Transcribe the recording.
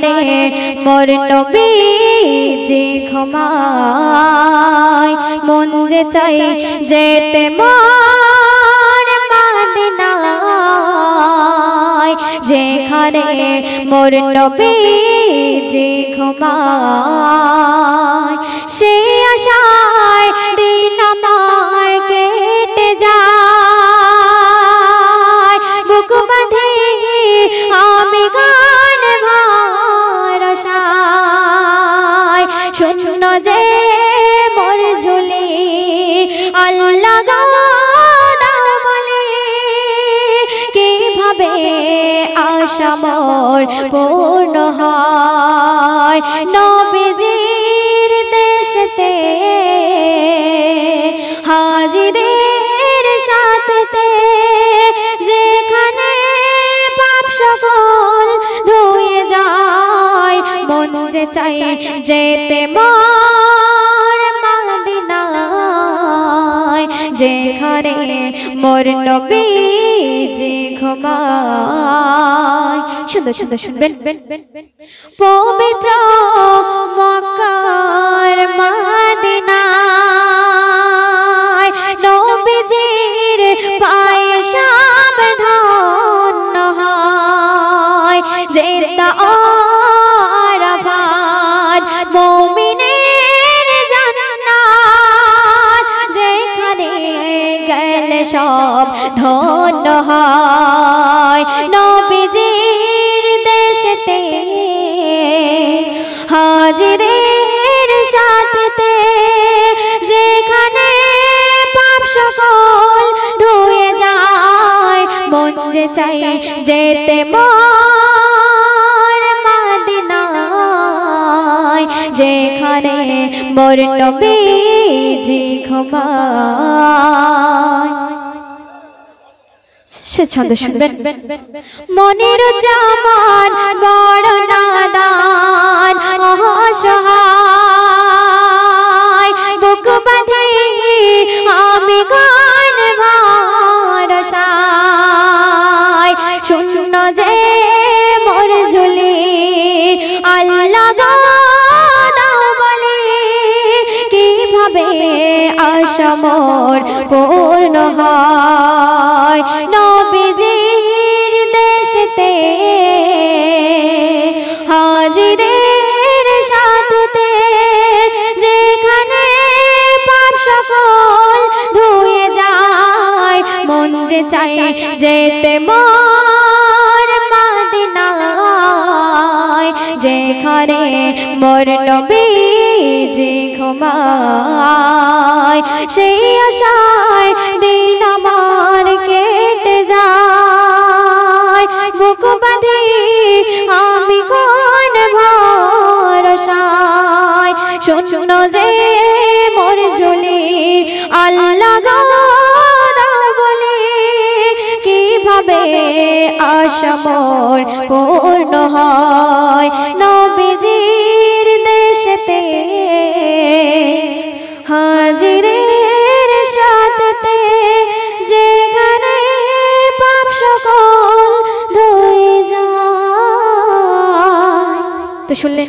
যেখানে মোর নবীজি ঘুমায় মন যে চাই যেতে মোর মদিনায় যেখানে মোর নবীজি ঘুমায় সে আশায় দিন আমার কেটে যায় বুক বাঁধে আমি গান ভরসায় শূন্য যে মোর ঝুলি আল্লাহ দাও বলে কিভাবে আশা মোর পূর্ণ হয় নবীজির দেশেতে হাজিদের সাথেতে যেখানে পাপ সকল ধুয়ে যায় মন যে চাই যেতে মোর মদিনায় যেখানে মোর নবীজি ঘুমায় সুন্দর সুন্দর শুনবেন পবিত্র মক্কার মদিনায় নবীজির পায়ে সাবধান হয় যেটা আরাফাত মুমিনের জান্নাত যেখানে গেলে সব ধন্য হয় নবীজির দেশেতে হাজিদের সাথেতে যেখানে পাপ সকল ধুয়ে যায় মন যে চাই যেতে মোর মদিনায় যেখানে মোর নবীজি ঘুমায় সে ছন্দ শুনবেন মনের জামান বড় নাদান অসহায় বুক বাঁধে আমি গান ভরসায় শূন্য যে মোর ঝুলি আল্লাহ দাও বলে কিভাবে আশা মোর পূর্ণ হয় নবীজির দেশেতে হাজিদের সাথেতে যেখানে পাপ সকল ধুয়ে যায় মন যে চাই যেতে মোর মদিনায় যেখানে মোর নবীজি ঘুমায় সেই আশায় দিন আমার কেটে যায় বুক বাঁধে আমি কোন ভরসায় শূন্য যে মোর ঝুলি আল্লাহ দাও বলে কিভাবে আশা মোর পূর্ণ হয় নবীজির দেশেতে হাজিদের সাথেতে যেখানে পাপ সকল ধুয়ে যায় তো শুনলে